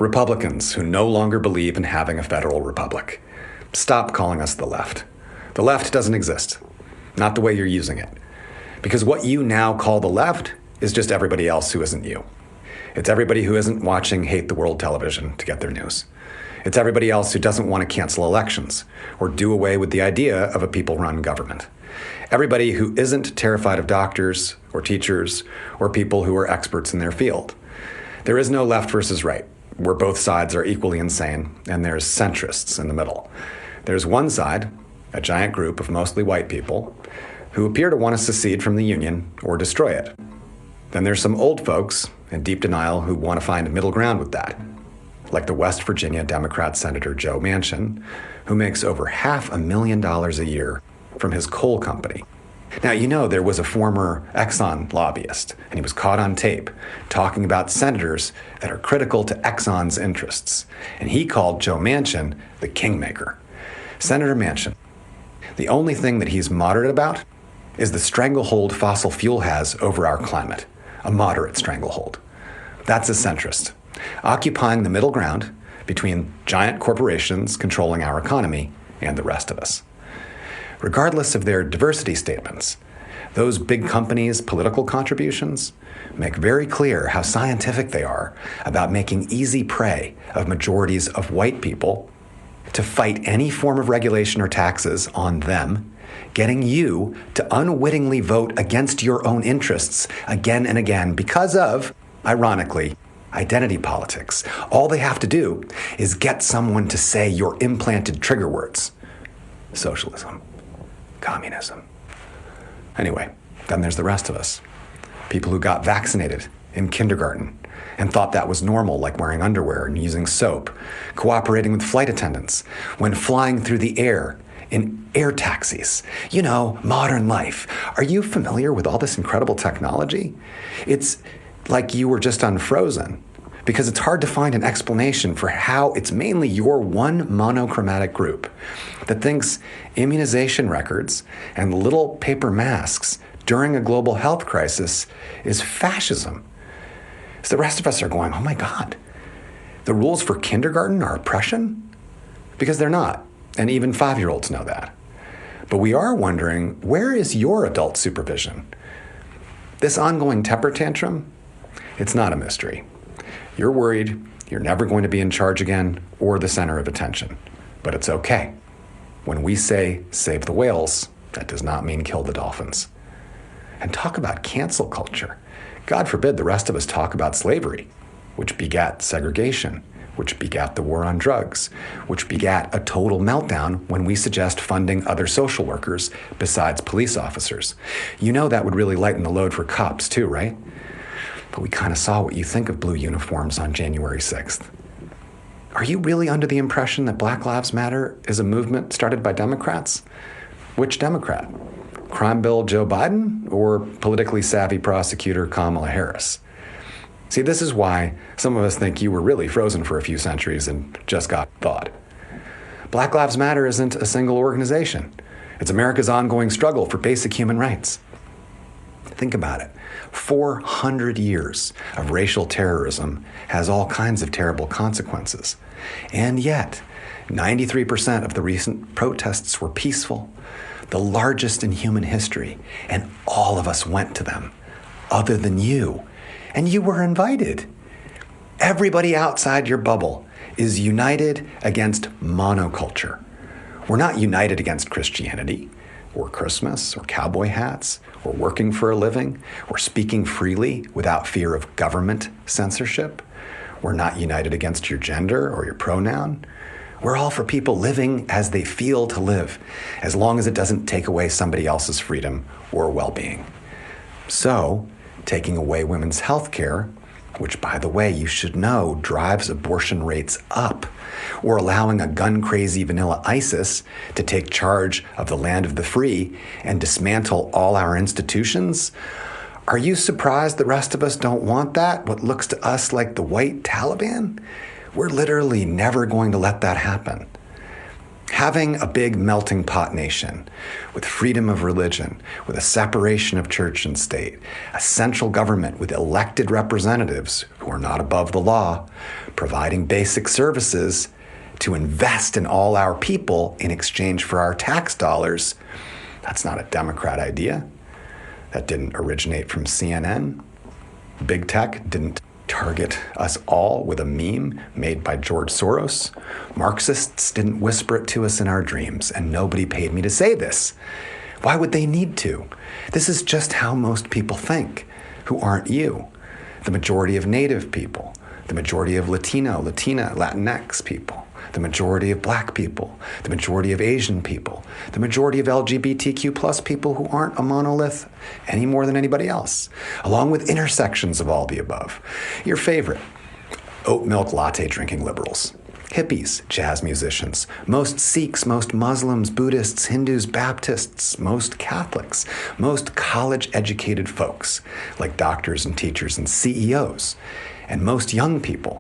Republicans who no longer believe in having a federal republic, stop calling us the left. The left doesn't exist, not the way you're using it. Because what you now call the left is just everybody else who isn't you. It's everybody who isn't watching Hate the World television to get their news. It's everybody else who doesn't want to cancel elections or do away with the idea of a people-run government. Everybody who isn't terrified of doctors or teachers or people who are experts in their field. There is no left versus right, where both sides are equally insane, and there's centrists in the middle. There's one side, a giant group of mostly white people, who appear to want to secede from the Union or destroy it. Then there's some old folks in deep denial who want to find a middle ground with that, like the West Virginia Democrat Senator Joe Manchin, who makes over $500,000 a year from his coal company. Now, you know there was a former Exxon lobbyist, and he was caught on tape talking about senators that are critical to Exxon's interests, and he called Joe Manchin the kingmaker. Senator Manchin, the only thing that he's moderate about is the stranglehold fossil fuel has over our climate, a moderate stranglehold. That's a centrist, occupying the middle ground between giant corporations controlling our economy and the rest of us. Regardless of their diversity statements, those big companies' political contributions make very clear how scientific they are about making easy prey of majorities of white people to fight any form of regulation or taxes on them, getting you to unwittingly vote against your own interests again and again because of, ironically, identity politics. All they have to do is get someone to say your implanted trigger words. Socialism. Communism. Anyway, then there's the rest of us. People who got vaccinated in kindergarten and thought that was normal, like wearing underwear and using soap, cooperating with flight attendants when flying through the air in air taxis. You know, modern life. Are you familiar with all this incredible technology? It's like you were just unfrozen, because it's hard to find an explanation for how it's mainly your one monochromatic group that thinks immunization records and little paper masks during a global health crisis is fascism. So the rest of us are going, oh my God, the rules for kindergarten are oppression? Because they're not, and even 5-year-olds know that. But we are wondering, where is your adult supervision? This ongoing temper tantrum, it's not a mystery. You're worried you're never going to be in charge again or the center of attention. But it's okay. When we say save the whales, that does not mean kill the dolphins. And talk about cancel culture. God forbid the rest of us talk about slavery, which begat segregation, which begat the war on drugs, which begat a total meltdown when we suggest funding other social workers besides police officers. You know that would really lighten the load for cops too, right? But we kind of saw what you think of blue uniforms on January 6th. Are you really under the impression that Black Lives Matter is a movement started by Democrats? Which Democrat? Crime Bill Joe Biden or politically savvy prosecutor Kamala Harris? See, this is why some of us think you were really frozen for a few centuries and just got thawed. Black Lives Matter isn't a single organization. It's America's ongoing struggle for basic human rights. Think about it. 400 years of racial terrorism has all kinds of terrible consequences. And yet, 93% of the recent protests were peaceful, the largest in human history, and all of us went to them, other than you. And you were invited. Everybody outside your bubble is united against monoculture. We're not united against Christianity, or Christmas, or cowboy hats, or working for a living, or speaking freely without fear of government censorship. We're not united against your gender or your pronoun. We're all for people living as they feel to live, as long as it doesn't take away somebody else's freedom or well-being. So, taking away women's health care, which, by the way, you should know drives abortion rates up, or allowing a gun-crazy vanilla ISIS to take charge of the land of the free and dismantle all our institutions? Are you surprised the rest of us don't want that, what looks to us like the white Taliban? We're literally never going to let that happen. Having a big melting pot nation with freedom of religion, with a separation of church and state, a central government with elected representatives who are not above the law, providing basic services to invest in all our people in exchange for our tax dollars, that's not a Democrat idea. That didn't originate from CNN. Big tech didn't target us all with a meme made by George Soros. Marxists didn't whisper it to us in our dreams, and nobody paid me to say this. Why would they need to? This is just how most people think, who aren't you. The majority of Native people, the majority of Latino, Latina, Latinx people, the majority of Black people, the majority of Asian people, the majority of LGBTQ plus people who aren't a monolith any more than anybody else, along with intersections of all the above. Your favorite, oat milk latte drinking liberals, hippies, jazz musicians, most Sikhs, most Muslims, Buddhists, Hindus, Baptists, most Catholics, most college-educated folks like doctors and teachers and CEOs, and most young people